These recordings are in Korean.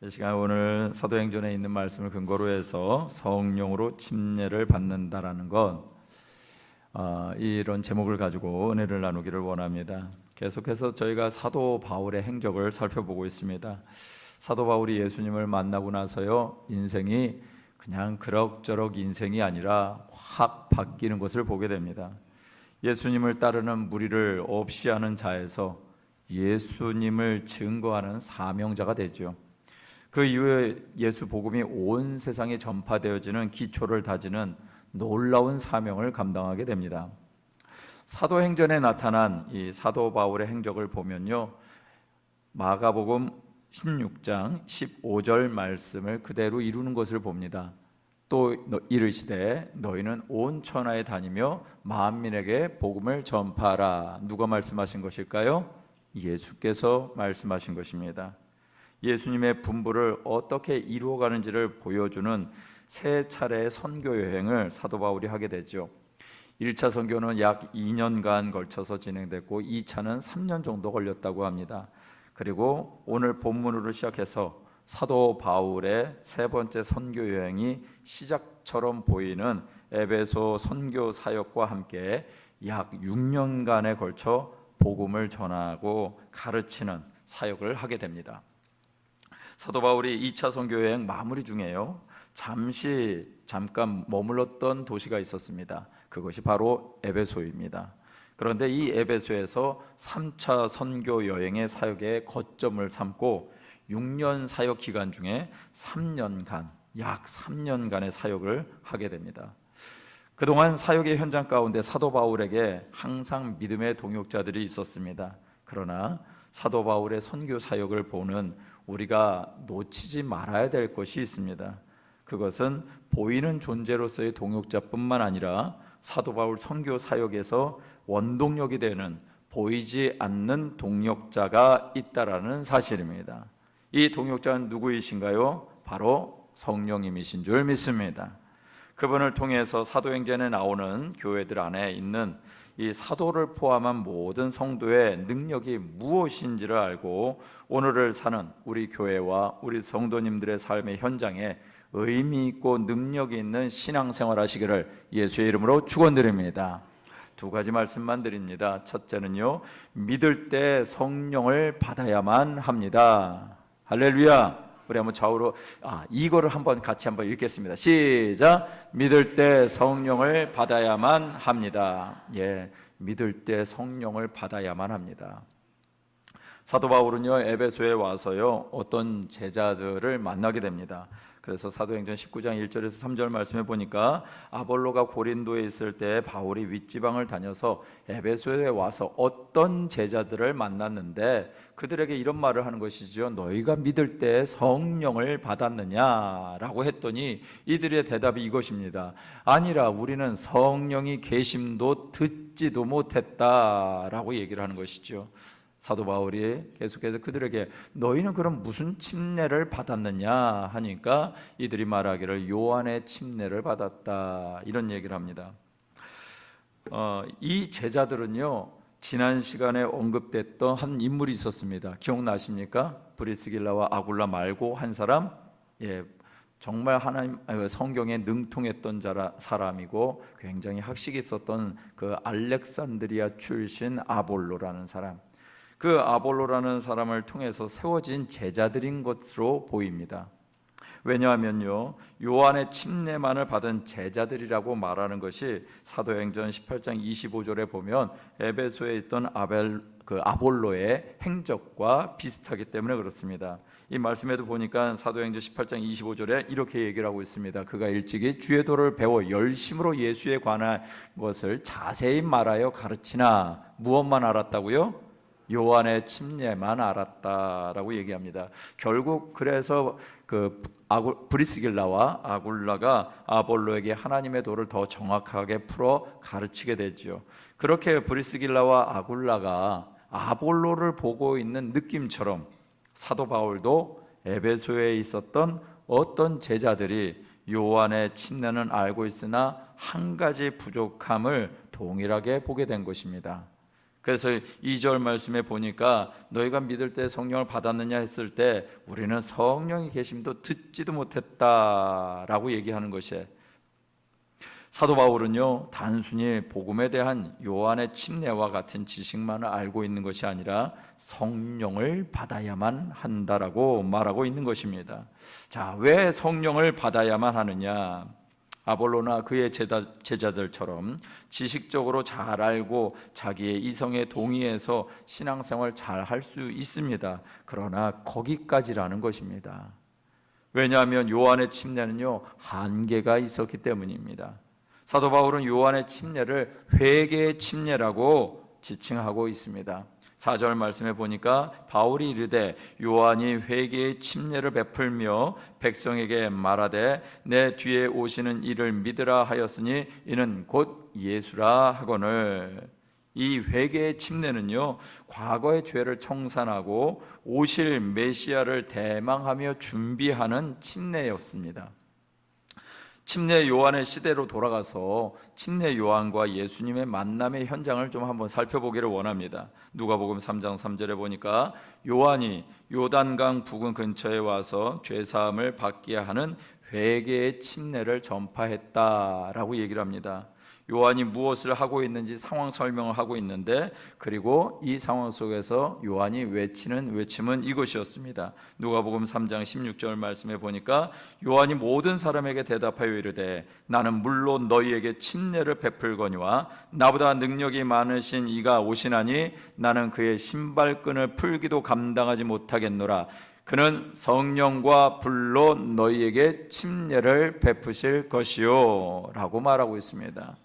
이 시간 오늘 사도행전에 있는 말씀을 근거로 해서 성령으로 침례를 받는다라는 것, 이런 제목을 가지고 은혜를 나누기를 원합니다. 계속해서 저희가 사도 바울의 행적을 살펴보고 있습니다. 사도 바울이 예수님을 만나고 나서요, 인생이 그냥 그럭저럭 인생이 아니라 확 바뀌는 것을 보게 됩니다. 예수님을 따르는 무리를 없이 하는 자에서 예수님을 증거하는 사명자가 되죠. 그 이후에 예수 복음이 온 세상에 전파되어지는 기초를 다지는 놀라운 사명을 감당하게 됩니다. 사도행전에 나타난 이 사도 바울의 행적을 보면요, 마가복음 16장 15절 말씀을 그대로 이루는 것을 봅니다. 또 이르시되 너희는 온 천하에 다니며 만민에게 복음을 전파하라. 누가 말씀하신 것일까요? 예수께서 말씀하신 것입니다. 예수님의 분부를 어떻게 이루어가는지를 보여주는 세 차례의 선교 여행을 사도 바울이 하게 되죠. 1차 선교는 약 2년간 걸쳐서 진행됐고 2차는 3년 정도 걸렸다고 합니다. 그리고 오늘 본문으로 시작해서 사도 바울의 세 번째 선교 여행이 시작처럼 보이는 에베소 선교 사역과 함께 약 6년간에 걸쳐 복음을 전하고 가르치는 사역을 하게 됩니다. 사도 바울이 2차 선교 여행 마무리 중에요, 잠깐 머물렀던 도시가 있었습니다. 그것이 바로 에베소입니다. 그런데 이 에베소에서 3차 선교 여행의 사역의 거점을 삼고 6년 사역 기간 중에 3년간, 약 3년간의 사역을 하게 됩니다. 그동안 사역의 현장 가운데 사도 바울에게 항상 믿음의 동역자들이 있었습니다. 그러나 사도 바울의 선교 사역을 보는 우리가 놓치지 말아야 될 것이 있습니다. 그것은 보이는 존재로서의 동역자뿐만 아니라 사도 바울 선교 사역에서 원동력이 되는 보이지 않는 동역자가 있다라는 사실입니다. 이 동역자는 누구이신가요? 바로 성령님이신 줄 믿습니다. 그분을 통해서 사도행전에 나오는 교회들 안에 있는 이 사도를 포함한 모든 성도의 능력이 무엇인지를 알고 오늘을 사는 우리 교회와 우리 성도님들의 삶의 현장에 의미 있고 능력이 있는 신앙생활 하시기를 예수의 이름으로 축원드립니다. 두 가지 말씀만 드립니다. 첫째는요, 믿을 때 성령을 받아야만 합니다. 할렐루야. 우리 한번 좌우로 이거를 같이 한번 읽겠습니다. 시작. 믿을 때 성령을 받아야만 합니다. 예, 믿을 때 성령을 받아야만 합니다. 사도 바울은요, 에베소에 와서요, 어떤 제자들을 만나게 됩니다. 그래서 사도행전 19장 1절에서 3절 말씀해 보니까 아볼로가 고린도에 있을 때 바울이 윗지방을 다녀서 에베소에 와서 어떤 제자들을 만났는데 그들에게 이런 말을 하는 것이죠. 너희가 믿을 때 성령을 받았느냐라고 했더니 이들의 대답이 이것입니다. 아니라 우리는 성령이 계심도 듣지도 못했다라고 얘기를 하는 것이죠. 사도 바울이 계속해서 그들에게 너희는 그럼 무슨 침례를 받았느냐 하니까 이들이 말하기를 요한의 침례를 받았다, 이런 얘기를 합니다. 이 제자들은요, 지난 시간에 언급됐던 한 인물이 있었습니다. 기억나십니까? 브리스길라와 아굴라 말고 한 사람, 정말 하나님 성경에 능통했던 사람이고 굉장히 학식이 있었던 그 알렉산드리아 출신 아볼로라는 사람. 그 아볼로라는 사람을 통해서 세워진 제자들인 것으로 보입니다. 왜냐하면요, 요한의 침례만을 받은 제자들이라고 말하는 것이 사도행전 18장 25절에 보면 에베소에 있던 아볼로의 행적과 비슷하기 때문에 그렇습니다. 이 말씀에도 보니까 사도행전 18장 25절에 이렇게 얘기를 하고 있습니다. 그가 일찍이 주의 도를 배워 열심으로 예수에 관한 것을 자세히 말하여 가르치나 무엇만 알았다고요? 요한의 침례만 알았다라고 얘기합니다. 결국 그래서 브리스길라와 아굴라가 아볼로에게 하나님의 도를 더 정확하게 풀어 가르치게 되죠. 그렇게 브리스길라와 아굴라가 아볼로를 보고 있는 느낌처럼 사도 바울도 에베소에 있었던 어떤 제자들이 요한의 침례는 알고 있으나 한 가지 부족함을 동일하게 보게 된 것입니다. 그래서 2절 말씀에 보니까 너희가 믿을 때 성령을 받았느냐 했을 때 우리는 성령이 계심도 듣지도 못했다라고 얘기하는 것이에요. 사도 바울은요, 단순히 복음에 대한 요한의 침례와 같은 지식만을 알고 있는 것이 아니라 성령을 받아야만 한다라고 말하고 있는 것입니다. 자, 왜 성령을 받아야만 하느냐? 아볼로나 그의 제자들처럼 지식적으로 잘 알고 자기의 이성에 동의해서 신앙생활 잘 할 수 있습니다. 그러나 거기까지라는 것입니다. 왜냐하면 요한의 침례는요, 한계가 있었기 때문입니다. 사도 바울은 요한의 침례를 회개의 침례라고 지칭하고 있습니다. 4절 말씀에 보니까 바울이 이르되 요한이 회개의 침례를 베풀며 백성에게 말하되 내 뒤에 오시는 이를 믿으라 하였으니 이는 곧 예수라 하거늘. 이 회개의 침례는요, 과거의 죄를 청산하고 오실 메시아를 대망하며 준비하는 침례였습니다. 침례 요한의 시대로 돌아가서 침례 요한과 예수님의 만남의 현장을 좀 한번 살펴보기를 원합니다. 누가복음 3장 3절에 보니까 요한이 요단강 부근 근처에 와서 죄사함을 받게 하는 회개의 침례를 전파했다라고 얘기를 합니다. 요한이 무엇을 하고 있는지 상황 설명을 하고 있는데, 그리고 이 상황 속에서 요한이 외치는 외침은 이것이었습니다. 누가복음 3장 16절 말씀에 보니까 요한이 모든 사람에게 대답하여 이르되 나는 물론 너희에게 침례를 베풀거니와 나보다 능력이 많으신 이가 오시나니 나는 그의 신발끈을 풀기도 감당하지 못하겠노라. 그는 성령과 불로 너희에게 침례를 베푸실 것이요 라고 말하고 있습니다.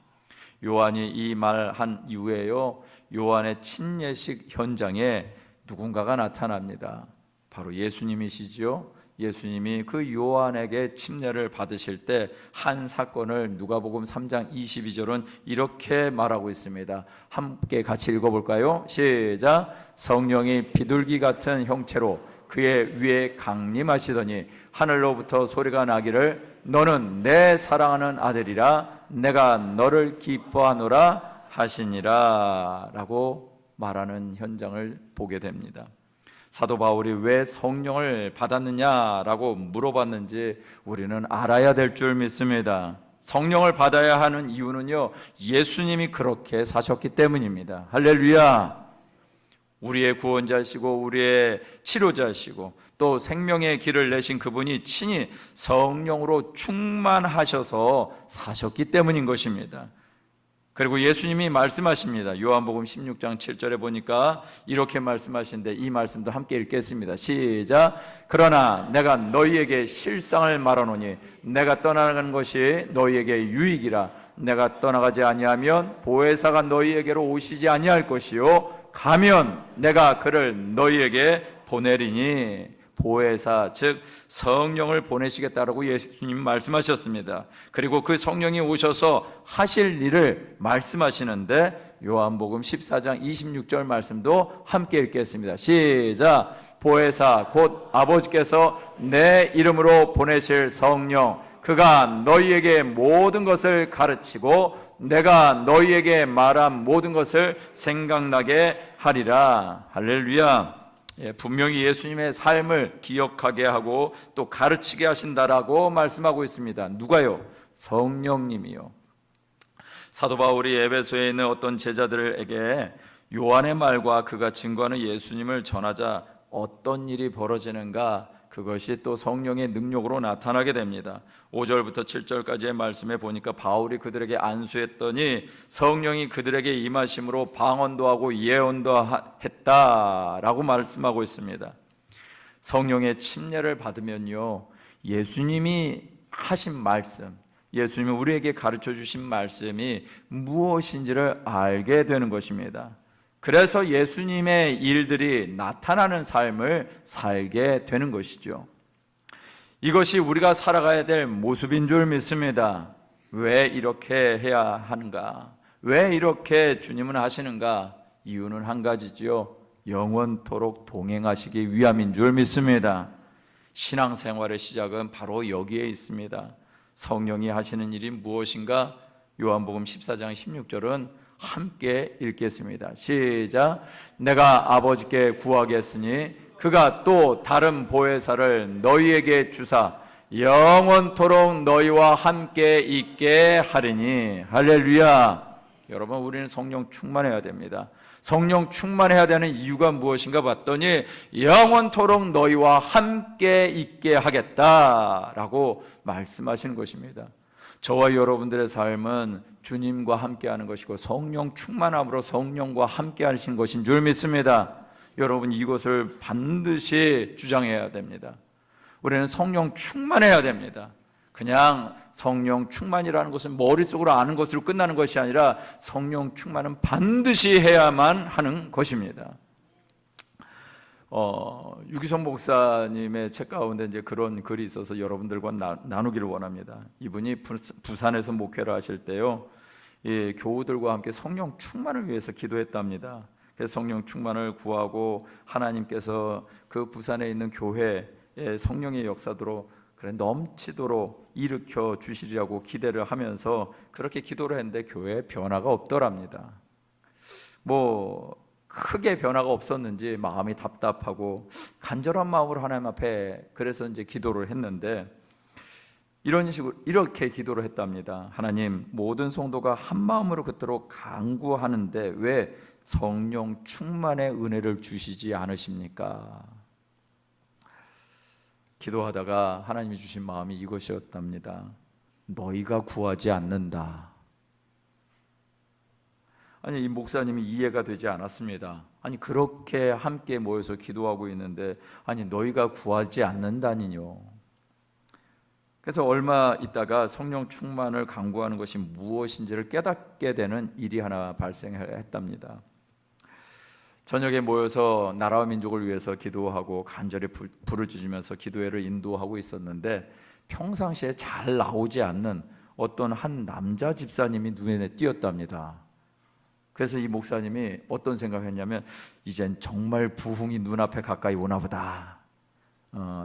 요한이 이 말한 이후에요, 요한의 침례식 현장에 누군가가 나타납니다. 바로 예수님이시죠. 예수님이 그 요한에게 침례를 받으실 때 한 사건을 누가복음 3장 22절은 이렇게 말하고 있습니다. 함께 같이 읽어볼까요? 시작. 성령이 비둘기 같은 형체로 그의 위에 강림하시더니 하늘로부터 소리가 나기를 너는 내 사랑하는 아들이라 내가 너를 기뻐하노라 하시니라 라고 말하는 현장을 보게 됩니다. 사도 바울이 왜 성령을 받았느냐라고 물어봤는지 우리는 알아야 될 줄 믿습니다. 성령을 받아야 하는 이유는요, 예수님이 그렇게 사셨기 때문입니다. 할렐루야. 우리의 구원자시고 우리의 치료자시고 또 생명의 길을 내신 그분이 친히 성령으로 충만하셔서 사셨기 때문인 것입니다. 그리고 예수님이 말씀하십니다. 요한복음 16장 7절에 보니까 이렇게 말씀하시는데 이 말씀도 함께 읽겠습니다. 시작. 그러나 내가 너희에게 실상을 말하노니 내가 떠나가는 것이 너희에게 유익이라. 내가 떠나가지 아니하면 보혜사가 너희에게로 오시지 아니할 것이요 가면 내가 그를 너희에게 보내리니. 보혜사, 즉 성령을 보내시겠다라고 예수님 말씀하셨습니다. 그리고 그 성령이 오셔서 하실 일을 말씀하시는데 요한복음 14장 26절 말씀도 함께 읽겠습니다. 시작. 보혜사 곧 아버지께서 내 이름으로 보내실 성령, 그가 너희에게 모든 것을 가르치고 내가 너희에게 말한 모든 것을 생각나게 하리라. 할렐루야. 분명히 예수님의 삶을 기억하게 하고 또 가르치게 하신다라고 말씀하고 있습니다. 누가요? 성령님이요. 사도 바울이 에베소에 있는 어떤 제자들에게 요한의 말과 그가 증거하는 예수님을 전하자 어떤 일이 벌어지는가? 그것이 또 성령의 능력으로 나타나게 됩니다. 5절부터 7절까지의 말씀에 보니까 바울이 그들에게 안수했더니 성령이 그들에게 임하심으로 방언도 하고 예언도 했다라고 말씀하고 있습니다. 성령의 침례를 받으면요, 예수님이 하신 말씀, 예수님이 우리에게 가르쳐 주신 말씀이 무엇인지를 알게 되는 것입니다. 그래서 예수님의 일들이 나타나는 삶을 살게 되는 것이죠. 이것이 우리가 살아가야 될 모습인 줄 믿습니다. 왜 이렇게 해야 하는가? 왜 이렇게 주님은 하시는가? 이유는 한 가지지요. 영원토록 동행하시기 위함인 줄 믿습니다. 신앙생활의 시작은 바로 여기에 있습니다. 성령이 하시는 일이 무엇인가? 요한복음 14장 16절은 함께 읽겠습니다. 시작. 내가 아버지께 구하겠으니 그가 또 다른 보혜사를 너희에게 주사 영원토록 너희와 함께 있게 하리니. 할렐루야. 여러분, 우리는 성령 충만해야 됩니다. 성령 충만해야 되는 이유가 무엇인가 봤더니 영원토록 너희와 함께 있게 하겠다라고 말씀하시는 것입니다. 저와 여러분들의 삶은 주님과 함께하는 것이고 성령 충만함으로 성령과 함께 하시는 것인 줄 믿습니다. 여러분, 이것을 반드시 주장해야 됩니다. 우리는 성령 충만해야 됩니다. 그냥 성령 충만이라는 것은 머릿속으로 아는 것으로 끝나는 것이 아니라 성령 충만은 반드시 해야만 하는 것입니다. 유기성 목사님의 책 가운데 이제 그런 글이 있어서 여러분들과 나누기를 원합니다. 이분이 부산에서 목회를 하실 때요, 이 교우들과 함께 성령 충만을 위해서 기도했답니다. 그래서 성령 충만을 구하고 하나님께서 그 부산에 있는 교회에 성령의 역사도록 넘치도록 일으켜 주시리라고 기대를 하면서 그렇게 기도를 했는데 교회에 변화가 없더랍니다. 크게 변화가 없었는지 마음이 답답하고 간절한 마음으로 하나님 앞에 그래서 이제 기도를 했는데 이런 식으로 이렇게 기도를 했답니다. 하나님, 모든 성도가 한 마음으로 그토록 간구하는데 왜 성령 충만의 은혜를 주시지 않으십니까? 기도하다가 하나님이 주신 마음이 이것이었답니다. 너희가 구하지 않는다. 아니, 이 목사님이 이해가 되지 않았습니다. 아니, 그렇게 함께 모여서 기도하고 있는데 아니, 너희가 구하지 않는다니요. 그래서 얼마 있다가 성령 충만을 간구하는 것이 무엇인지를 깨닫게 되는 일이 하나 발생했답니다. 저녁에 모여서 나라와 민족을 위해서 기도하고 간절히 부르짖으면서 기도회를 인도하고 있었는데 평상시에 잘 나오지 않는 어떤 한 남자 집사님이 눈에 띄었답니다. 그래서 이 목사님이 어떤 생각을 했냐면 이젠 정말 부흥이 눈앞에 가까이 오나 보다.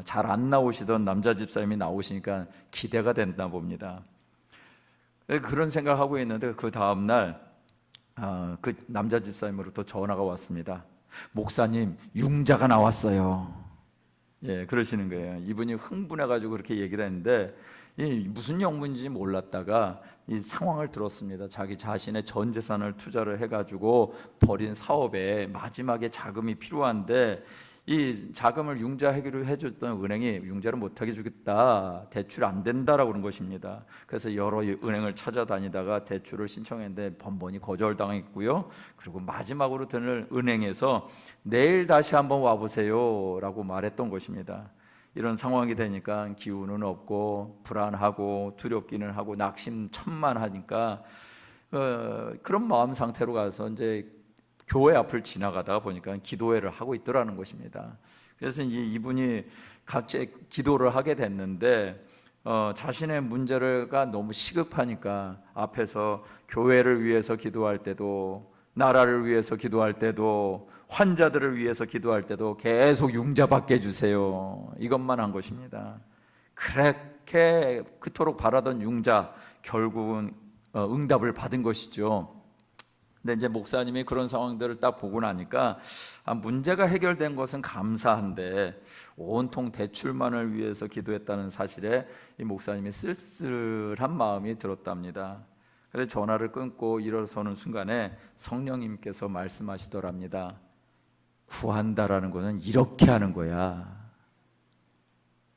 잘 안 나오시던 남자 집사님이 나오시니까 기대가 된다 봅니다. 그런 생각을 하고 있는데 그 다음날 그 남자 집사님으로부터 전화가 왔습니다. 목사님, 융자가 나왔어요. 예, 그러시는 거예요. 이분이 흥분해가지고 그렇게 얘기를 했는데 무슨 영문인지 몰랐다가 이 상황을 들었습니다. 자기 자신의 전 재산을 투자를 해가지고 벌인 사업에 마지막에 자금이 필요한데 이 자금을 융자하기로 해줬던 은행이 융자를 못하게 주겠다, 대출 안 된다라고 그런 것입니다. 그래서 여러 은행을 찾아다니다가 대출을 신청했는데 번번이 거절당했고요. 그리고 마지막으로 드는 은행에서 내일 다시 한번 와보세요 라고 말했던 것입니다. 이런 상황이 되니까 기운은 없고 불안하고 두렵기는 하고 낙심천만하니까 그런 마음 상태로 가서 이제 교회 앞을 지나가다가 보니까 기도회를 하고 있더라는 것입니다. 그래서 이분이 각자 기도를 하게 됐는데 자신의 문제가 너무 시급하니까 앞에서 교회를 위해서 기도할 때도 나라를 위해서 기도할 때도 환자들을 위해서 기도할 때도 계속 융자 받게 해주세요, 이것만 한 것입니다. 그렇게 그토록 바라던 융자 결국은 응답을 받은 것이죠. 근데 이제 목사님이 그런 상황들을 딱 보고 나니까 문제가 해결된 것은 감사한데 온통 대출만을 위해서 기도했다는 사실에 이 목사님이 쓸쓸한 마음이 들었답니다. 그래서 전화를 끊고 일어서는 순간에 성령님께서 말씀하시더랍니다. 구한다라는 것은 이렇게 하는 거야.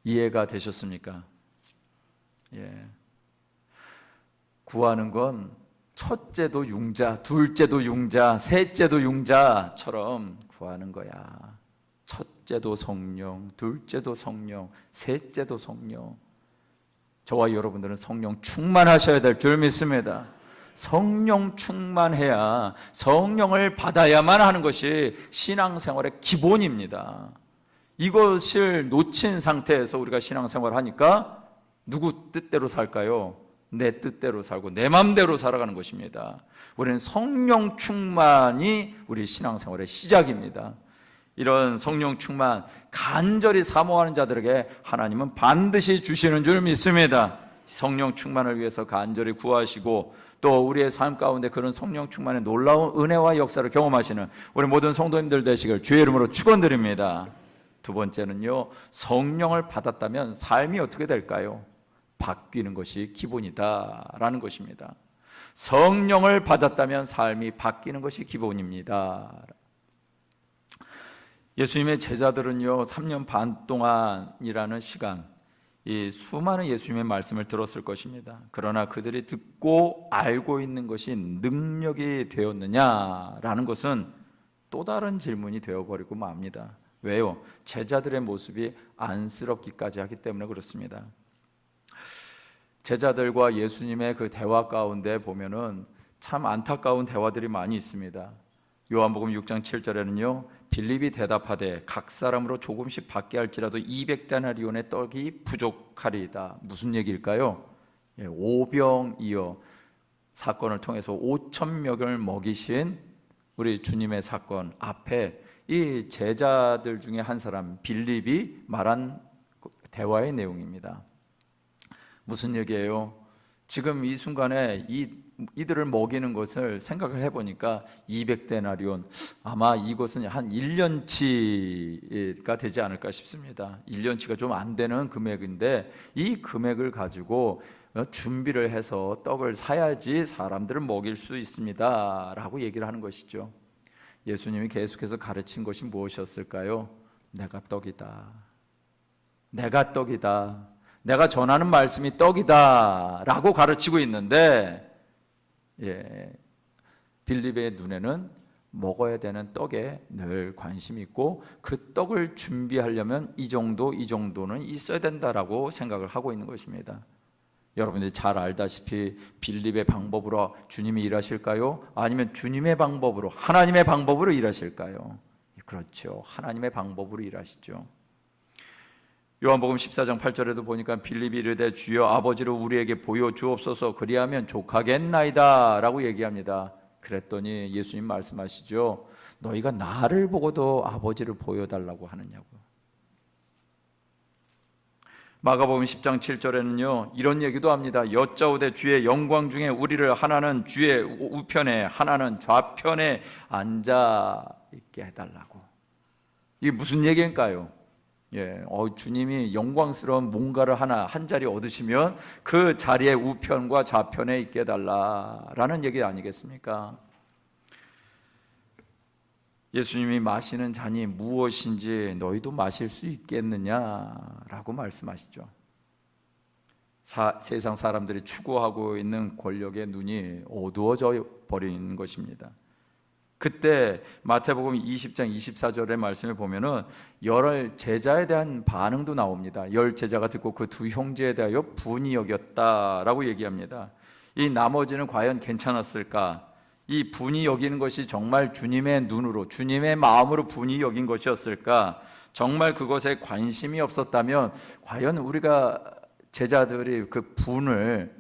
이해가 되셨습니까? 예. 구하는 건 첫째도 융자, 둘째도 융자, 셋째도 융자처럼 구하는 거야. 첫째도 성령, 둘째도 성령, 셋째도 성령. 저와 여러분들은 성령 충만하셔야 될 줄 믿습니다. 성령 충만해야 성령을 받아야만 하는 것이 신앙생활의 기본입니다. 이것을 놓친 상태에서 우리가 신앙생활을 하니까 누구 뜻대로 살까요? 내 뜻대로 살고 내 마음대로 살아가는 것입니다. 우리는 성령 충만이 우리 신앙생활의 시작입니다. 이런 성령 충만 간절히 사모하는 자들에게 하나님은 반드시 주시는 줄 믿습니다. 성령 충만을 위해서 간절히 구하시고 또 우리의 삶 가운데 그런 성령 충만의 놀라운 은혜와 역사를 경험하시는 우리 모든 성도님들 되시길 주의 이름으로 축원드립니다. 두 번째는요, 성령을 받았다면 삶이 어떻게 될까요? 바뀌는 것이 기본이다라는 것입니다. 성령을 받았다면 삶이 바뀌는 것이 기본입니다. 예수님의 제자들은요 3년 반 동안이라는 시간 이 수많은 예수님의 말씀을 들었을 것입니다. 그러나 그들이 듣고 알고 있는 것이 능력이 되었느냐라는 것은 또 다른 질문이 되어버리고 맙니다. 왜요? 제자들의 모습이 안쓰럽기까지 하기 때문에 그렇습니다. 제자들과 예수님의 그 대화 가운데 보면은 참 안타까운 대화들이 많이 있습니다. 요한복음 6장 7절에는요 빌립이 대답하되 각 사람으로 조금씩 받게 할지라도 200데나리온의 떡이 부족하리이다. 무슨 얘기일까요? 오병이어 사건을 통해서 5,000명을 먹이신 우리 주님의 사건 앞에 이 제자들 중에 한 사람 빌립이 말한 대화의 내용입니다. 무슨 얘기예요? 지금 이 순간에 이들을 먹이는 것을 생각을 해보니까 200데나리온 아마 이것은 한 1년치가 되지 않을까 싶습니다. 1년치가 좀 안 되는 금액인데 이 금액을 가지고 준비를 해서 떡을 사야지 사람들을 먹일 수 있습니다 라고 얘기를 하는 것이죠. 예수님이 계속해서 가르친 것이 무엇이었을까요? 내가 떡이다. 내가 떡이다. 내가 전하는 말씀이 떡이다 라고 가르치고 있는데 빌립의 눈에는 먹어야 되는 떡에 늘 관심이 있고 그 떡을 준비하려면 이 정도는 있어야 된다라고 생각을 하고 있는 것입니다. 여러분들이 잘 알다시피 빌립의 방법으로 주님이 일하실까요? 아니면 주님의 방법으로 하나님의 방법으로 일하실까요? 그렇죠. 하나님의 방법으로 일하시죠. 요한복음 14장 8절에도 보니까 빌립이 이르되 주여 아버지를 우리에게 보여주옵소서 그리하면 족하겠나이다 라고 얘기합니다. 그랬더니 예수님 말씀하시죠. 너희가 나를 보고도 아버지를 보여달라고 하느냐고. 마가복음 10장 7절에는요 이런 얘기도 합니다. 여짜오되 주의 영광 중에 우리를 하나는 주의 우편에 하나는 좌편에 앉아 있게 해달라고. 이게 무슨 얘기일까요? 주님이 영광스러운 뭔가를 하나 한 자리 얻으시면 그 자리에 우편과 좌편에 있게 해달라라는 얘기 아니겠습니까? 예수님이 마시는 잔이 무엇인지 너희도 마실 수 있겠느냐라고 말씀하시죠. 세상 사람들이 추구하고 있는 권력의 눈이 어두워져 버리는 것입니다. 그때 마태복음 20장 24절의 말씀을 보면은 열 제자에 대한 반응도 나옵니다. 열 제자가 듣고 그 두 형제에 대하여 분이 여겼다라고 얘기합니다. 이 나머지는 과연 괜찮았을까? 이 분이 여기는 것이 정말 주님의 눈으로 주님의 마음으로 분이 여긴 것이었을까? 정말 그것에 관심이 없었다면 과연 우리가 제자들이 그 분을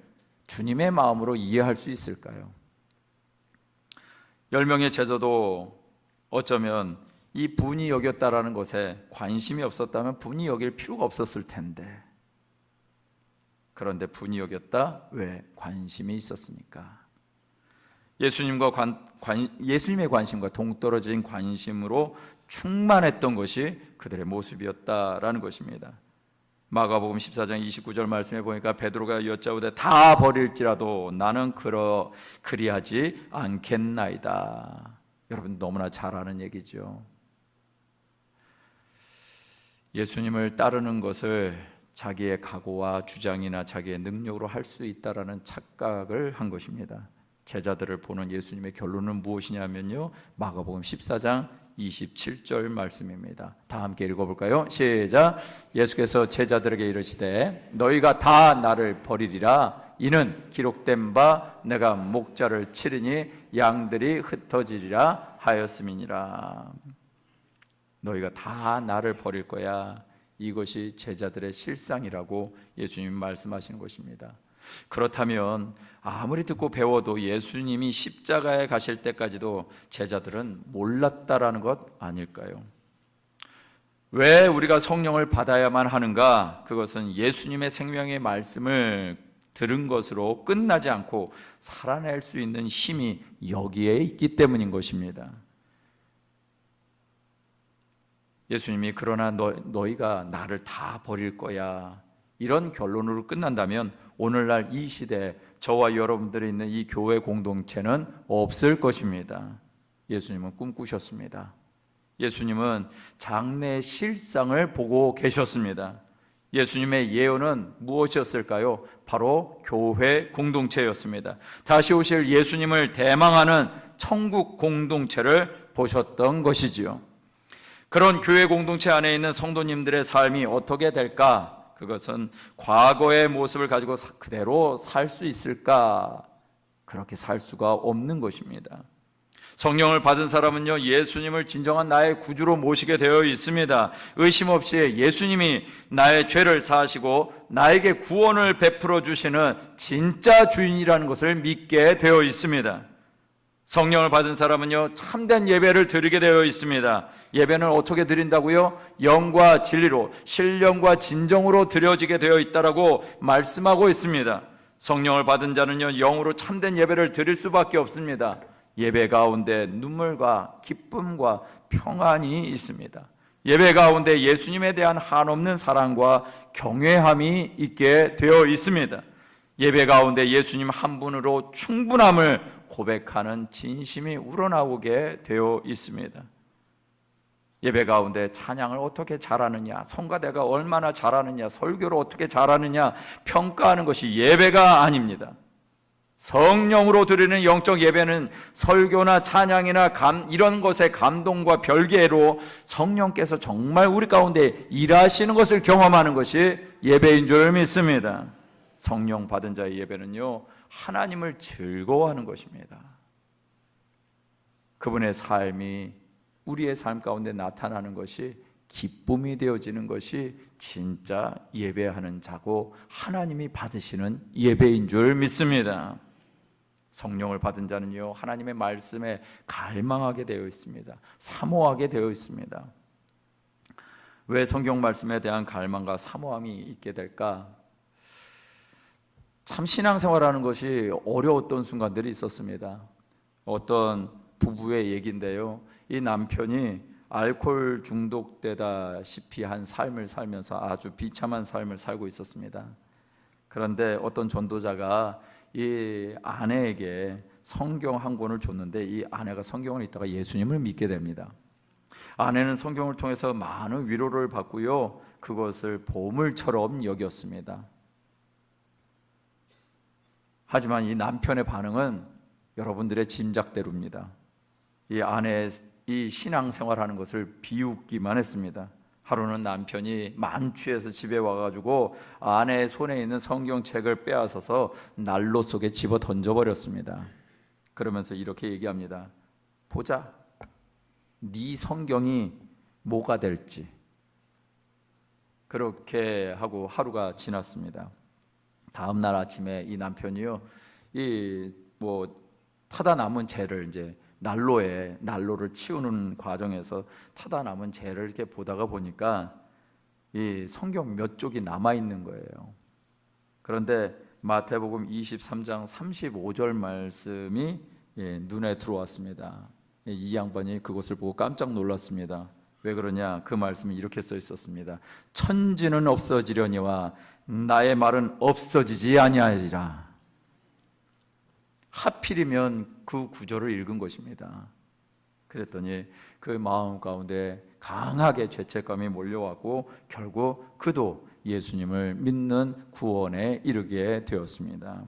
주님의 마음으로 이해할 수 있을까요? 10명의 제자도 어쩌면 이 분이 여겼다라는 것에 관심이 없었다면 분이 여길 필요가 없었을 텐데 그런데 분이 여겼다? 왜? 관심이 있었으니까. 예수님의 관심과 동떨어진 관심으로 충만했던 것이 그들의 모습이었다라는 것입니다. 마가복음 14장 29절 말씀에 보니까 베드로가 여짜오되 다 버릴지라도 나는 그리하지 않겠나이다. 여러분 너무나 잘 아는 얘기죠. 예수님을 따르는 것을 자기의 각오와 주장이나 자기의 능력으로 할 수 있다라는 착각을 한 것입니다. 제자들을 보는 예수님의 결론은 무엇이냐면요 마가복음 14장 27절 말씀입니다. 다 함께 읽어볼까요? 시작. 예수께서 제자들에게 이르시되 너희가 다 나를 버리리라. 이는 기록된 바 내가 목자를 치르니 양들이 흩어지리라 하였음이니라. 너희가 다 나를 버릴 거야. 이것이 제자들의 실상이라고 예수님이 말씀하시는 것입니다. 그렇다면 아무리 듣고 배워도 예수님이 십자가에 가실 때까지도 제자들은 몰랐다라는 것 아닐까요? 왜 우리가 성령을 받아야만 하는가? 그것은 예수님의 생명의 말씀을 들은 것으로 끝나지 않고 살아낼 수 있는 힘이 여기에 있기 때문인 것입니다. 예수님이 그러나 너희가 나를 다 버릴 거야, 이런 결론으로 끝난다면 오늘날 이 시대에 저와 여러분들이 있는 이 교회 공동체는 없을 것입니다. 예수님은 꿈꾸셨습니다. 예수님은 장래의 실상을 보고 계셨습니다. 예수님의 예언은 무엇이었을까요? 바로 교회 공동체였습니다. 다시 오실 예수님을 대망하는 천국 공동체를 보셨던 것이지요. 그런 교회 공동체 안에 있는 성도님들의 삶이 어떻게 될까? 그것은 과거의 모습을 가지고 그대로 살 수 있을까? 그렇게 살 수가 없는 것입니다. 성령을 받은 사람은요, 예수님을 진정한 나의 구주로 모시게 되어 있습니다. 의심 없이 예수님이 나의 죄를 사하시고 나에게 구원을 베풀어 주시는 진짜 주인이라는 것을 믿게 되어 있습니다. 성령을 받은 사람은요, 참된 예배를 드리게 되어 있습니다. 예배는 어떻게 드린다고요? 영과 진리로, 신령과 진정으로 드려지게 되어 있다라고 말씀하고 있습니다. 성령을 받은 자는요, 영으로 참된 예배를 드릴 수밖에 없습니다. 예배 가운데 눈물과 기쁨과 평안이 있습니다. 예배 가운데 예수님에 대한 한없는 사랑과 경외함이 있게 되어 있습니다. 예배 가운데 예수님 한 분으로 충분함을 고백하는 진심이 우러나오게 되어 있습니다. 예배 가운데 찬양을 어떻게 잘하느냐, 성가대가 얼마나 잘하느냐, 설교를 어떻게 잘하느냐 평가하는 것이 예배가 아닙니다. 성령으로 드리는 영적 예배는 설교나 찬양이나 이런 것의 감동과 별개로 성령께서 정말 우리 가운데 일하시는 것을 경험하는 것이 예배인 줄 믿습니다. 성령 받은 자의 예배는요, 하나님을 즐거워하는 것입니다. 그분의 삶이 우리의 삶 가운데 나타나는 것이 기쁨이 되어지는 것이 진짜 예배하는 자고 하나님이 받으시는 예배인 줄 믿습니다. 성령을 받은 자는요, 하나님의 말씀에 갈망하게 되어 있습니다. 사모하게 되어 있습니다. 왜 성경 말씀에 대한 갈망과 사모함이 있게 될까? 참 신앙생활하는 것이 어려웠던 순간들이 있었습니다. 어떤 부부의 얘기인데요, 이 남편이 알코올 중독되다시피 한 삶을 살면서 아주 비참한 삶을 살고 있었습니다. 그런데 어떤 전도자가 이 아내에게 성경 한 권을 줬는데 이 아내가 성경을 읽다가 예수님을 믿게 됩니다. 아내는 성경을 통해서 많은 위로를 받고요, 그것을 보물처럼 여겼습니다. 하지만 이 남편의 반응은 여러분들의 짐작대로입니다. 이 아내의 이 신앙생활하는 것을 비웃기만 했습니다. 하루는 남편이 만취해서 집에 와가지고 아내의 손에 있는 성경책을 빼앗아서 난로 속에 집어 던져버렸습니다. 그러면서 이렇게 얘기합니다. 보자, 네 성경이 뭐가 될지. 그렇게 하고 하루가 지났습니다. 다음 날 아침에 이 남편이요, 타다 남은 재를 이제 난로를 치우는 과정에서 타다 남은 재를 이렇게 보다가 보니까 이 성경 몇 쪽이 남아 있는 거예요. 그런데 마태복음 23장 35절 말씀이 눈에 들어왔습니다. 이 양반이 그것을 보고 깜짝 놀랐습니다. 왜 그러냐? 그 말씀이 이렇게 써 있었습니다. 천지는 없어지려니와 나의 말은 없어지지 아니하리라. 하필이면 그 구절을 읽은 것입니다. 그랬더니 그 마음 가운데 강하게 죄책감이 몰려왔고 결국 그도 예수님을 믿는 구원에 이르게 되었습니다.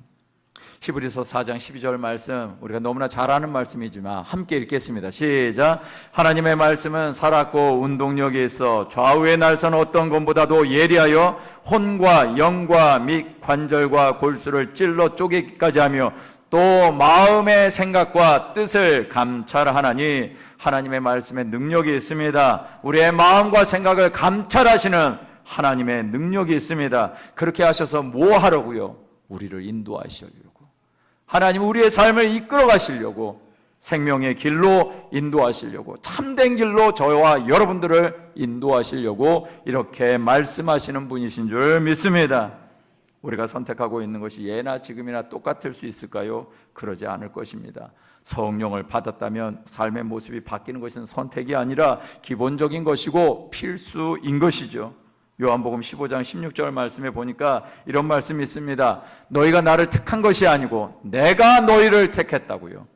히브리서 4장 12절 말씀, 우리가 너무나 잘 아는 말씀이지만 함께 읽겠습니다. 시작. 하나님의 말씀은 살았고 운동력이 있어 좌우의 날선 어떤 것보다도 예리하여 혼과 영과 및 관절과 골수를 찔러 쪼개기까지 하며 또 마음의 생각과 뜻을 감찰하나니, 하나님의 말씀에 능력이 있습니다. 우리의 마음과 생각을 감찰하시는 하나님의 능력이 있습니다. 그렇게 하셔서 뭐 하려고요? 우리를 인도하시려고, 하나님 우리의 삶을 이끌어 가시려고, 생명의 길로 인도하시려고, 참된 길로 저와 여러분들을 인도하시려고 이렇게 말씀하시는 분이신 줄 믿습니다. 우리가 선택하고 있는 것이 예나 지금이나 똑같을 수 있을까요? 그러지 않을 것입니다. 성령을 받았다면 삶의 모습이 바뀌는 것은 선택이 아니라 기본적인 것이고 필수인 것이죠. 요한복음 15장 16절 말씀에 보니까 이런 말씀이 있습니다. 너희가 나를 택한 것이 아니고 내가 너희를 택했다고요.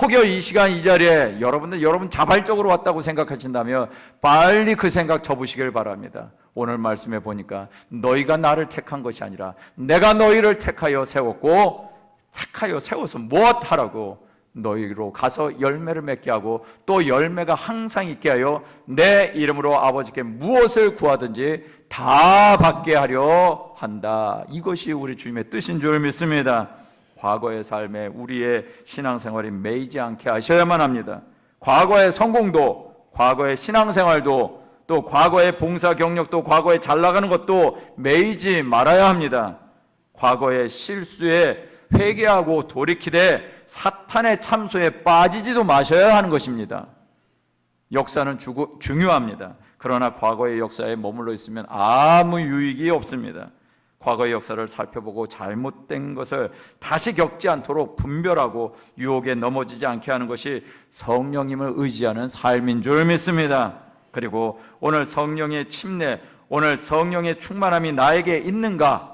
혹여 이 시간 이 자리에 여러분 자발적으로 왔다고 생각하신다면 빨리 그 생각 접으시길 바랍니다. 오늘 말씀에 보니까 너희가 나를 택한 것이 아니라 내가 너희를 택하여 세웠고, 택하여 세워서 무엇하라고? 너희로 가서 열매를 맺게 하고 또 열매가 항상 있게 하여 내 이름으로 아버지께 무엇을 구하든지 다 받게 하려 한다. 이것이 우리 주님의 뜻인 줄 믿습니다. 과거의 삶에 우리의 신앙생활이 매이지 않게 하셔야만 합니다. 과거의 성공도, 과거의 신앙생활도, 또 과거의 봉사 경력도, 과거에 잘 나가는 것도 매이지 말아야 합니다. 과거의 실수에 회개하고 돌이키되 사탄의 참소에 빠지지도 마셔야 하는 것입니다. 역사는 중요합니다. 그러나 과거의 역사에 머물러 있으면 아무 유익이 없습니다. 과거의 역사를 살펴보고 잘못된 것을 다시 겪지 않도록 분별하고 유혹에 넘어지지 않게 하는 것이 성령님을 의지하는 삶인 줄 믿습니다. 그리고 오늘 성령의 침례, 오늘 성령의 충만함이 나에게 있는가?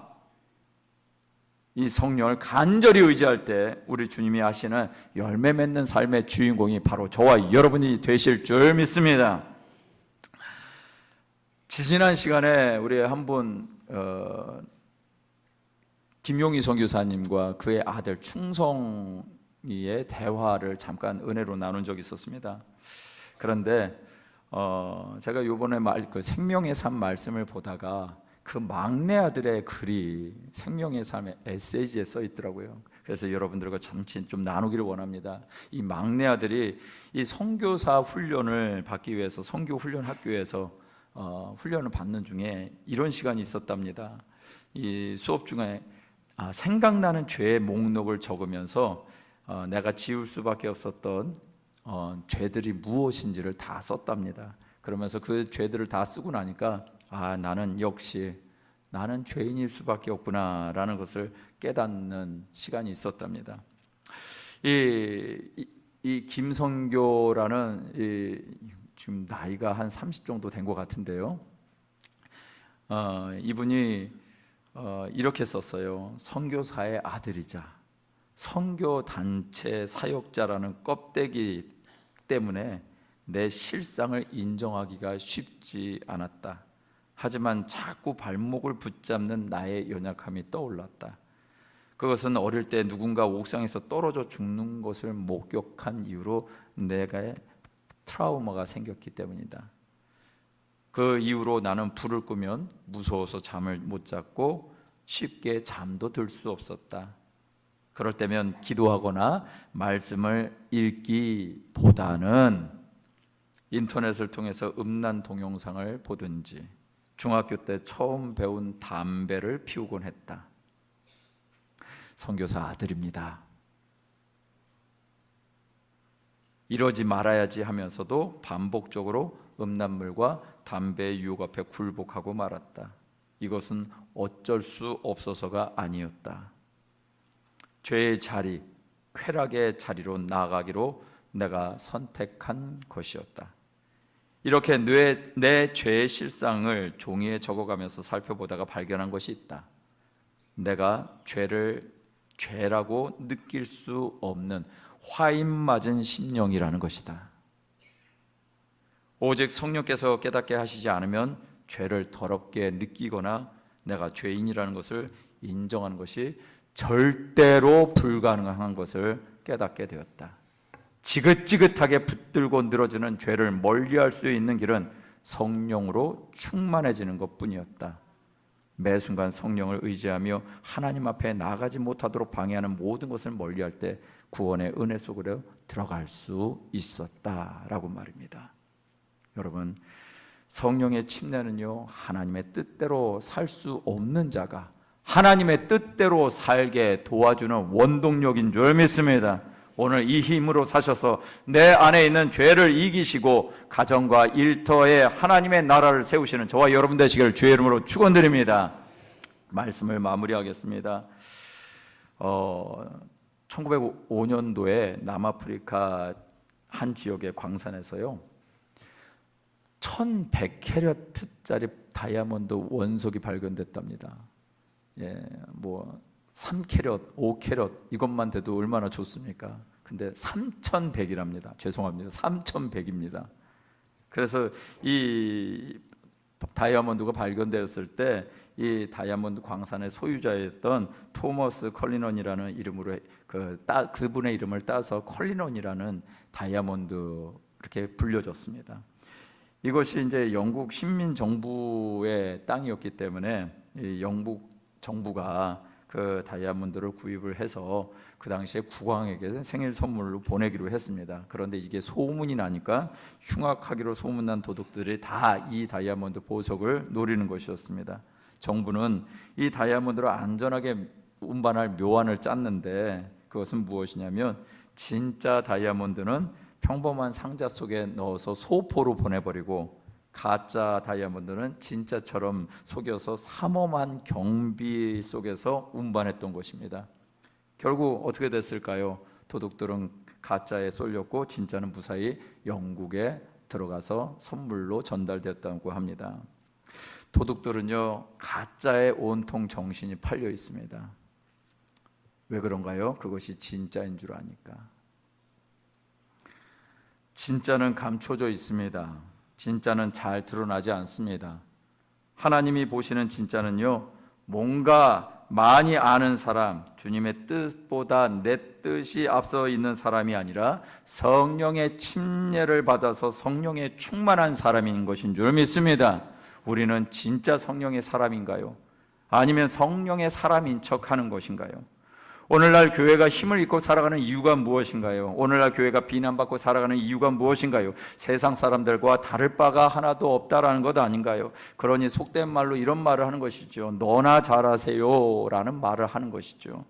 이 성령을 간절히 의지할 때 우리 주님이 하시는 열매 맺는 삶의 주인공이 바로 저와 여러분이 되실 줄 믿습니다. 지지난 시간에 우리 한 분 김용희 선교사님과 그의 아들 충성이의 대화를 잠깐 은혜로 나눈 적이 있었습니다. 그런데 제가 이번에 그 생명의 삶 말씀을 보다가 그 막내 아들의 글이 생명의 삶의 에세이지에 써 있더라고요. 그래서 여러분들과 잠시 좀 나누기를 원합니다. 이 막내 아들이 이 선교사 훈련을 받기 위해서 선교 훈련 학교에서 훈련을 받는 중에 이런 시간이 있었답니다. 이 수업 중에 생각나는 죄의 목록을 적으면서 내가 지울 수밖에 없었던 죄들이 무엇인지를 다 썼답니다. 그러면서 그 죄들을 다 쓰고 나니까 나는 역시 나는 죄인일 수밖에 없구나 라는 것을 깨닫는 시간이 있었답니다. 이 김성교라는 지금 나이가 한 30 정도 된 것 같은데요. 이분이 이렇게 썼어요. 선교사의 아들이자 선교단체 사역자라는 껍데기 때문에 내 실상을 인정하기가 쉽지 않았다. 하지만 자꾸 발목을 붙잡는 나의 연약함이 떠올랐다. 그것은 어릴 때 누군가 옥상에서 떨어져 죽는 것을 목격한 이후로 내가 트라우마가 생겼기 때문이다. 그 이후로 나는 불을 끄면 무서워서 잠을 못 잤고 쉽게 잠도 들 수 없었다. 그럴 때면 기도하거나 말씀을 읽기보다는 인터넷을 통해서 음란 동영상을 보든지 중학교 때 처음 배운 담배를 피우곤 했다. 선교사 아들입니다. 이러지 말아야지 하면서도 반복적으로 음란물과 담배의 유혹 앞에 굴복하고 말았다. 이것은 어쩔 수 없어서가 아니었다. 죄의 자리, 쾌락의 자리로 나아가기로 내가 선택한 것이었다. 이렇게 내 죄의 실상을 종이에 적어가면서 살펴보다가 발견한 것이 있다. 내가 죄를 죄라고 느낄 수 없는 화인 맞은 심령이라는 것이다. 오직 성령께서 깨닫게 하시지 않으면 죄를 더럽게 느끼거나 내가 죄인이라는 것을 인정하는 것이 절대로 불가능한 것을 깨닫게 되었다. 지긋지긋하게 붙들고 늘어지는 죄를 멀리할 수 있는 길은 성령으로 충만해지는 것뿐이었다. 매 순간 성령을 의지하며 하나님 앞에 나가지 못하도록 방해하는 모든 것을 멀리할 때 구원의 은혜 속으로 들어갈 수 있었다라고 말입니다. 여러분, 성령의 침례는요, 하나님의 뜻대로 살 수 없는 자가 하나님의 뜻대로 살게 도와주는 원동력인 줄 믿습니다. 오늘 이 힘으로 사셔서 내 안에 있는 죄를 이기시고 가정과 일터에 하나님의 나라를 세우시는 저와 여러분 되시기를 주의 이름으로 축원드립니다. 말씀을 마무리하겠습니다. 1905년도에 남아프리카 한 지역의 광산에서요 1100캐럿짜리 다이아몬드 원석이 발견됐답니다. 예, 뭐 3캐럿, 5캐럿 이것만 돼도 얼마나 좋습니까? 근데 3100이랍니다. 죄송합니다. 3100입니다. 그래서 이 다이아몬드가 발견되었을 때 이 다이아몬드 광산의 소유자였던 토머스 컬리넌이라는 이름으로 그분의 이름을 따서 컬리넌이라는 다이아몬드 이렇게 불려졌습니다. 이것이 이제 영국 식민 정부의 땅이었기 때문에 이 영국 정부가 그 다이아몬드를 구입을 해서 그 당시에 국왕에게 생일 선물로 보내기로 했습니다. 그런데 이게 소문이 나니까 흉악하기로 소문난 도둑들이 다 이 다이아몬드 보석을 노리는 것이었습니다. 정부는 이 다이아몬드를 안전하게 운반할 묘안을 짰는데 그것은 무엇이냐면 진짜 다이아몬드는 평범한 상자 속에 넣어서 소포로 보내버리고 가짜 다이아몬드는 진짜처럼 속여서 삼엄한 경비 속에서 운반했던 것입니다. 결국 어떻게 됐을까요? 도둑들은 가짜에 쏠렸고 진짜는 무사히 영국에 들어가서 선물로 전달됐다고 합니다. 도둑들은요 가짜에 온통 정신이 팔려 있습니다. 왜 그런가요? 그것이 진짜인 줄 아니까. 진짜는 감춰져 있습니다. 진짜는 잘 드러나지 않습니다. 하나님이 보시는 진짜는요 뭔가 많이 아는 사람, 주님의 뜻보다 내 뜻이 앞서 있는 사람이 아니라 성령의 침례를 받아서 성령에 충만한 사람인 것인 줄 믿습니다. 우리는 진짜 성령의 사람인가요? 아니면 성령의 사람인 척하는 것인가요? 오늘날 교회가 힘을 잃고 살아가는 이유가 무엇인가요? 오늘날 교회가 비난받고 살아가는 이유가 무엇인가요? 세상 사람들과 다를 바가 하나도 없다라는 것 아닌가요? 그러니 속된 말로 이런 말을 하는 것이죠. 너나 잘하세요 라는 말을 하는 것이죠.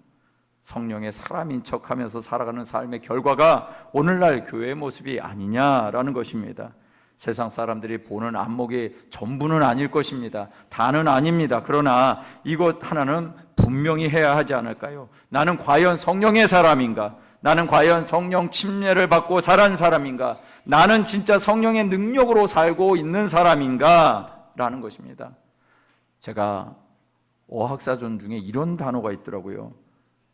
성령의 사람인 척하면서 살아가는 삶의 결과가 오늘날 교회의 모습이 아니냐라는 것입니다. 세상 사람들이 보는 안목이 전부는 아닐 것입니다. 다는 아닙니다. 그러나 이것 하나는 분명히 해야 하지 않을까요? 나는 과연 성령의 사람인가? 나는 과연 성령 침례를 받고 살아온 사람인가? 나는 진짜 성령의 능력으로 살고 있는 사람인가? 라는 것입니다. 제가 어학사전 중에 이런 단어가 있더라고요.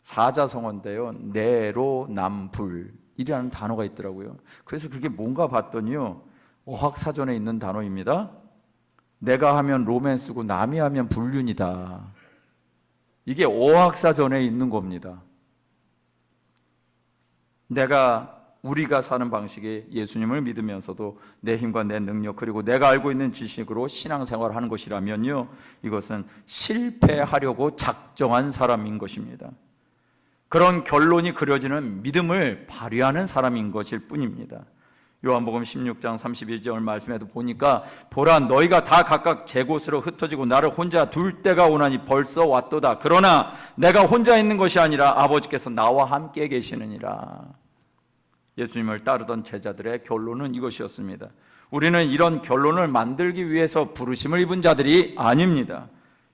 사자성어인데요 내로남불이라는 단어가 있더라고요. 그래서 그게 뭔가 봤더니요 어학사전에 있는 단어입니다. 내가 하면 로맨스고 남이 하면 불륜이다. 이게 어학사전에 있는 겁니다. 우리가 사는 방식이 예수님을 믿으면서도 내 힘과 내 능력 그리고 내가 알고 있는 지식으로 신앙생활을 하는 것이라면요 이것은 실패하려고 작정한 사람인 것입니다. 그런 결론이 그려지는 믿음을 발휘하는 사람인 것일 뿐입니다. 요한복음 16장 32절 말씀에도 보니까 보라 너희가 다 각각 제 곳으로 흩어지고 나를 혼자 둘 때가 오나니 벌써 왔도다. 그러나 내가 혼자 있는 것이 아니라 아버지께서 나와 함께 계시느니라. 예수님을 따르던 제자들의 결론은 이것이었습니다. 우리는 이런 결론을 만들기 위해서 부르심을 입은 자들이 아닙니다.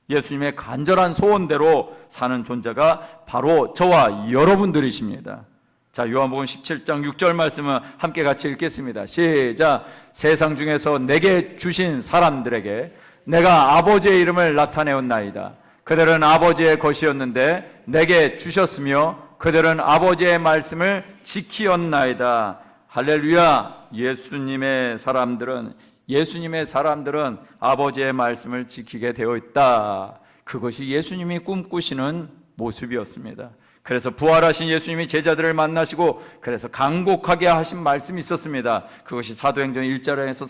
예수님의 간절한 소원대로 사는 존재가 바로 저와 여러분들이십니다. 자, 요한복음 17장 6절 말씀을 함께 같이 읽겠습니다. 시작. 세상 중에서 내게 주신 사람들에게 내가 아버지의 이름을 나타내었나이다. 그들은 아버지의 것이었는데 내게 주셨으며 그들은 아버지의 말씀을 지키었나이다. 할렐루야. 예수님의 사람들은 아버지의 말씀을 지키게 되어 있다. 그것이 예수님이 꿈꾸시는 모습이었습니다. 그래서 부활하신 예수님이 제자들을 만나시고 그래서 간곡하게 하신 말씀이 있었습니다. 그것이 사도행전 1장에서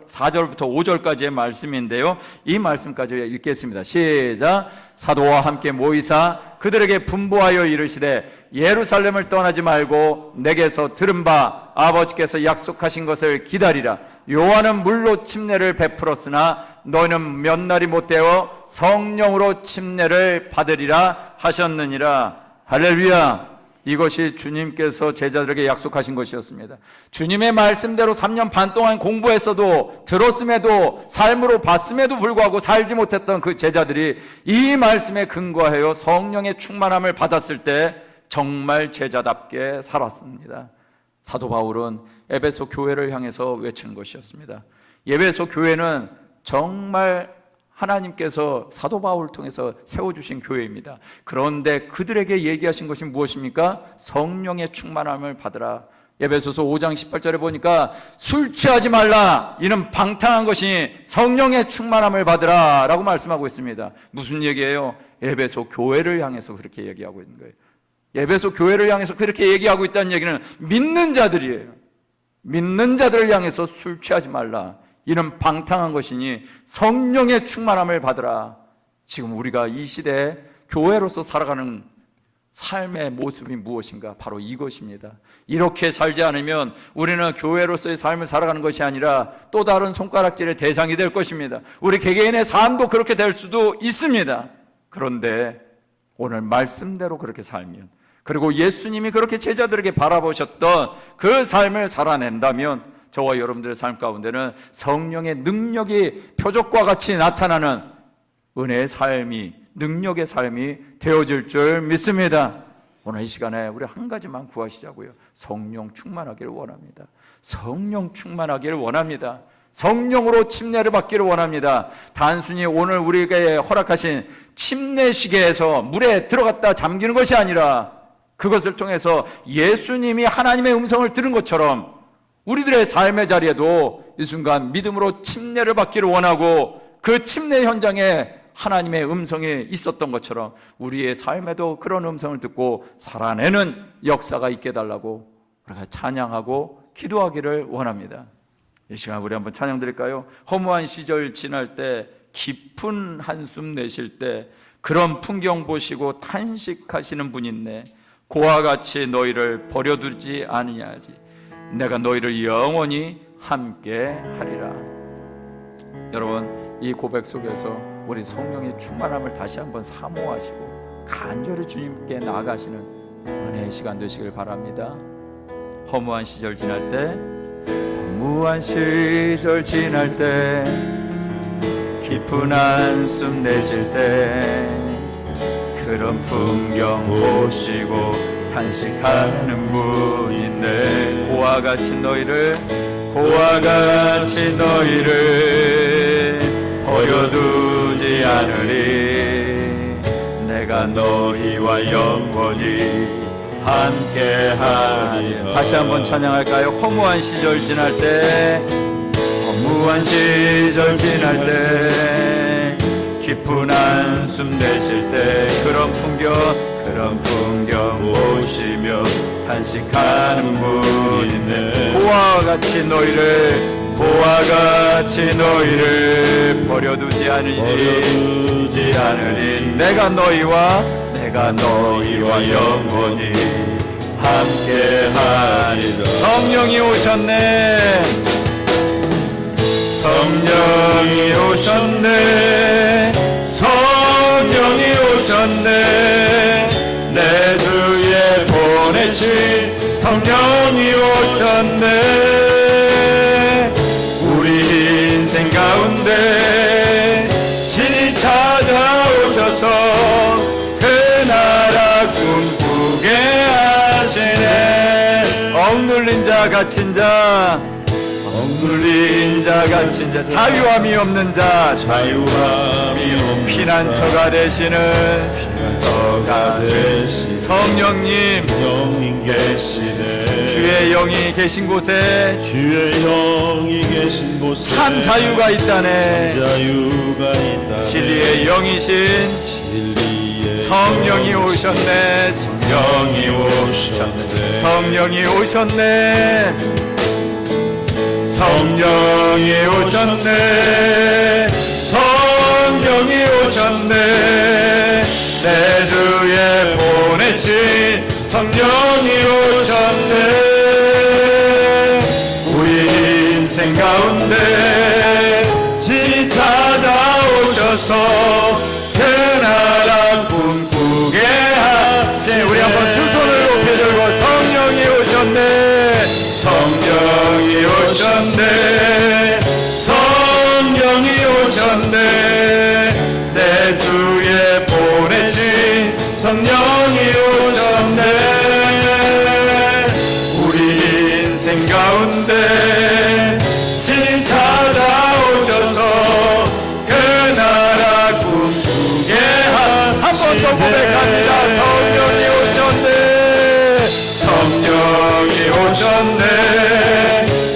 4절부터 5절까지의 말씀인데요 이 말씀까지 읽겠습니다. 시작. 사도와 함께 모이사 그들에게 분부하여 이르시되 예루살렘을 떠나지 말고 내게서 들은 바 아버지께서 약속하신 것을 기다리라. 요한은 물로 침례를 베풀었으나 너희는 몇 날이 못되어 성령으로 침례를 받으리라 하셨느니라. 할렐루야. 이것이 주님께서 제자들에게 약속하신 것이었습니다. 주님의 말씀대로 3년 반 동안 공부했어도, 들었음에도, 삶으로 봤음에도 불구하고 살지 못했던 그 제자들이 이 말씀에 근거하여 성령의 충만함을 받았을 때 정말 제자답게 살았습니다. 사도 바울은 에베소 교회를 향해서 외치는 것이었습니다. 에베소 교회는 정말 하나님께서 사도 바울을 통해서 세워주신 교회입니다. 그런데 그들에게 얘기하신 것이 무엇입니까? 성령의 충만함을 받으라. 에베소서 5장 18절에 보니까 술 취하지 말라, 이는 방탕한 것이니 성령의 충만함을 받으라 라고 말씀하고 있습니다. 무슨 얘기예요? 에베소 교회를 향해서 그렇게 얘기하고 있는 거예요. 에베소 교회를 향해서 그렇게 얘기하고 있다는 얘기는 믿는 자들이에요. 믿는 자들을 향해서 술 취하지 말라, 이는 방탕한 것이니 성령의 충만함을 받으라. 지금 우리가 이 시대에 교회로서 살아가는 삶의 모습이 무엇인가? 바로 이것입니다. 이렇게 살지 않으면 우리는 교회로서의 삶을 살아가는 것이 아니라 또 다른 손가락질의 대상이 될 것입니다. 우리 개개인의 삶도 그렇게 될 수도 있습니다. 그런데 오늘 말씀대로 그렇게 살면, 그리고 예수님이 그렇게 제자들에게 바라보셨던 그 삶을 살아낸다면 저와 여러분들의 삶 가운데는 성령의 능력이 표적과 같이 나타나는 은혜의 삶이, 능력의 삶이 되어질 줄 믿습니다. 오늘 이 시간에 우리 한 가지만 구하시자고요. 성령 충만하기를 원합니다. 성령 충만하기를 원합니다. 성령으로 침례를 받기를 원합니다. 단순히 오늘 우리에게 허락하신 침례식에서 물에 들어갔다 잠기는 것이 아니라 그것을 통해서 예수님이 하나님의 음성을 들은 것처럼 우리들의 삶의 자리에도 이 순간 믿음으로 침례를 받기를 원하고, 그 침례 현장에 하나님의 음성이 있었던 것처럼 우리의 삶에도 그런 음성을 듣고 살아내는 역사가 있게 해달라고 우리가 찬양하고 기도하기를 원합니다. 이 시간 우리 한번 찬양 드릴까요? 허무한 시절 지날 때, 깊은 한숨 내쉴 때 그런 풍경 보시고 탄식하시는 분 있네. 고와 같이 너희를 버려두지 아니하리. 내가 너희를 영원히 함께 하리라. 여러분, 이 고백 속에서 우리 성령의 충만함을 다시 한번 사모하시고 간절히 주님께 나아가시는 은혜의 시간 되시길 바랍니다. 허무한 시절 지날 때, 허무한 시절 지날 때, 깊은 한숨 내쉴 때 그런 풍경 보시고 탄식하는 분인데, 고와 같이 너희를 버려두지 않으리. 내가 너희와 영원히 함께하리. 다시 한번 찬양할까요? 허무한 시절 지날 때, 허무한 시절 지날 때, 깊은 한숨 내쉴 때 그런 풍경 보시며 탄식하는 분인데, 고와 같이 너희를 버려두지 않으니 내가 너희와 영원히 함께하리라. 성령이 오셨네. 성령이 오셨네. 내 주에 보내신 성령이 오셨네. 우리 인생 가운데 진히 찾아오셔서 그 나라 꿈꾸게 하시네. 억눌린 자, 갇힌 자, 자유함이 없는 자, 피난처가 되시는 성령님 계시네. 주의 영이 계신 곳에 참 자유가 있다네. 진리의 영이신 성령이 오셨네. 성령이 오셨네. 내 주에 보내신 성령이 오셨네. 우리 인생 가운데 진히 찾아오셔서 그 나라 꿈꾸게 하시. 우리 한번 두 손을 높여줘 번 더 고백합니다. 성령이 오셨네. 성령이 오셨네.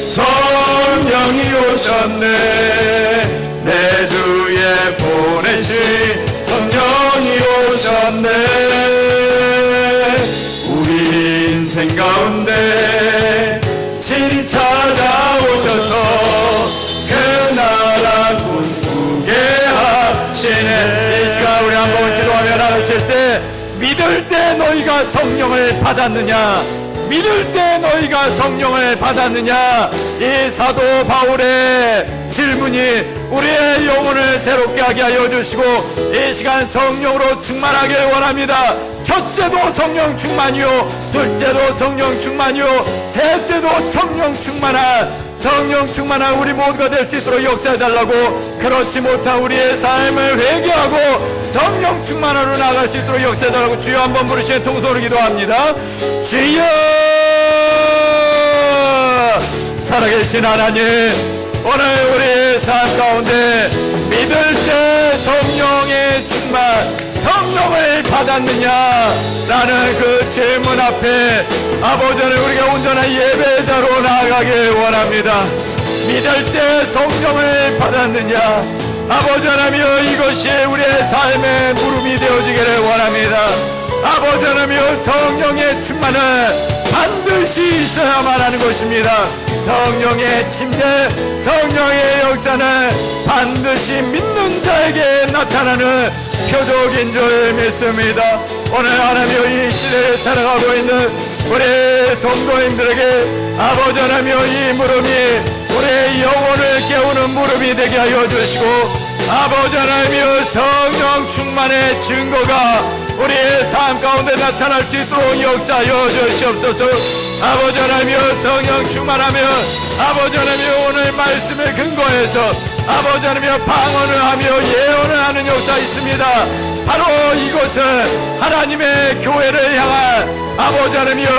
성령이 오셨네. 내 주에 보내신 성령이 오셨네. 우리 인생 가운데 친히 찾아오셔서 그 나라 꿈꾸게 하시네. 이 시간 우리 한번 기도하며 나가실 때, 믿을 때 너희가 성령을 받았느냐, 믿을 때 너희가 성령을 받았느냐, 이 사도 바울의 질문이 우리의 영혼을 새롭게 하게 하여 주시고 이 시간 성령으로 충만하길 원합니다. 첫째도 성령 충만이요, 둘째도 성령 충만이요, 셋째도 성령 충만한 우리 모두가 될 수 있도록 역사해달라고, 그렇지 못한 우리의 삶을 회개하고 성령 충만으로 나아갈 수 있도록 역사해달라고 주여 한번 부르시는 통성으로 기도합니다. 주여, 살아계신 하나님, 오늘 우리의 삶 가운데 믿을 때 성령의 충만, 성령을 받았느냐 라는 그 질문 앞에 아버지 하나님, 우리가 온전한 예배자로 나아가길 원합니다. 믿을 때 성령을 받았느냐, 아버지 하나님이여, 이것이 우리의 삶의 무릎이 되어지기를 원합니다. 아버지 하나님이여, 성령의 충만은 반드시 있어야만 하는 것입니다. 성령의 침대, 성령의 역사는 반드시 믿는 자에게 나타나는 표적인 줄 믿습니다. 오늘 하나님이여, 이 시대에 살아가고 있는 우리 성도님들에게 아버지 하나님이여, 이 무릎이 우리의 영혼을 깨우는 무릎이 되게 하여 주시고, 아버지 하나님이여, 성령 충만의 증거가 우리의 삶 가운데 나타날 수 있도록 역사하여 주시옵소서. 아버지 하나님이여, 성령 충만하면 아버지 하나님이여, 오늘 말씀을 근거해서 아버지 하나님이여, 방언을 하며 예언을 하는 역사 있습니다. 바로 이것은 하나님의 교회를 향한 아버지 하나님이여,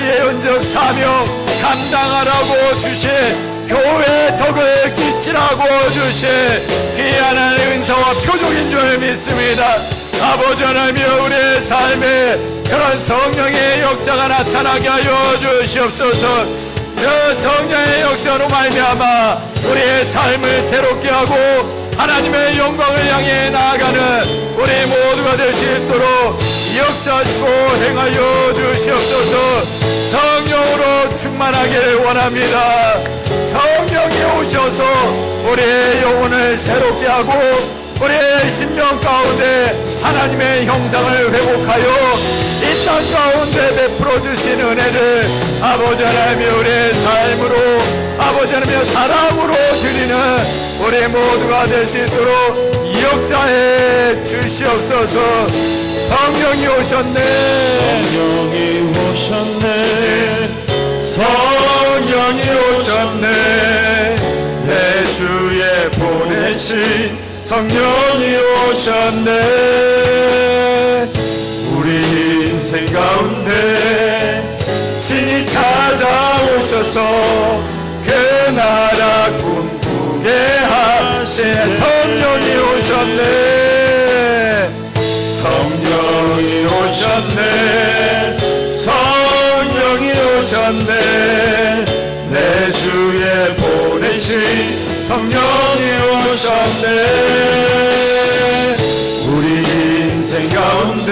예언적 사명 감당하라고 주신, 교회의 덕을 끼치라고 주신 귀한 은사와 표적인 줄 믿습니다. 아버지 하나님이여, 우리의 삶에 그런 성령의 역사가 나타나게 하여 주시옵소서. 저 성령의 역사로 말미암아 우리의 삶을 새롭게 하고 하나님의 영광을 향해 나아가는 우리 모두가 될 수 있도록 역사하시고 행하여 주시옵소서. 성령으로 충만하기를 원합니다. 성령이 오셔서 우리의 영혼을 새롭게 하고 우리의 심령 가운데 하나님의 형상을 회복하여 이 땅 가운데 베풀어 주신 은혜를 아버지 하나님이 우리의 삶으로 아버지 하나님의 사랑으로 드리는 우리 모두가 될 수 있도록 역사해 주시옵소서. 성령이 오셨네. 성령이 오셨네. 성령이 오셨네. 내 주에 보내신 성령이 오셨네. 우리 인생 가운데 친히 찾아오셔서 그 나라 꿈꾸게 하신 성령이 오셨네. 성령이 오셨네. 성령이 오셨네. 내 주에 보내신 성령이 오셨네. 우리 인생 가운데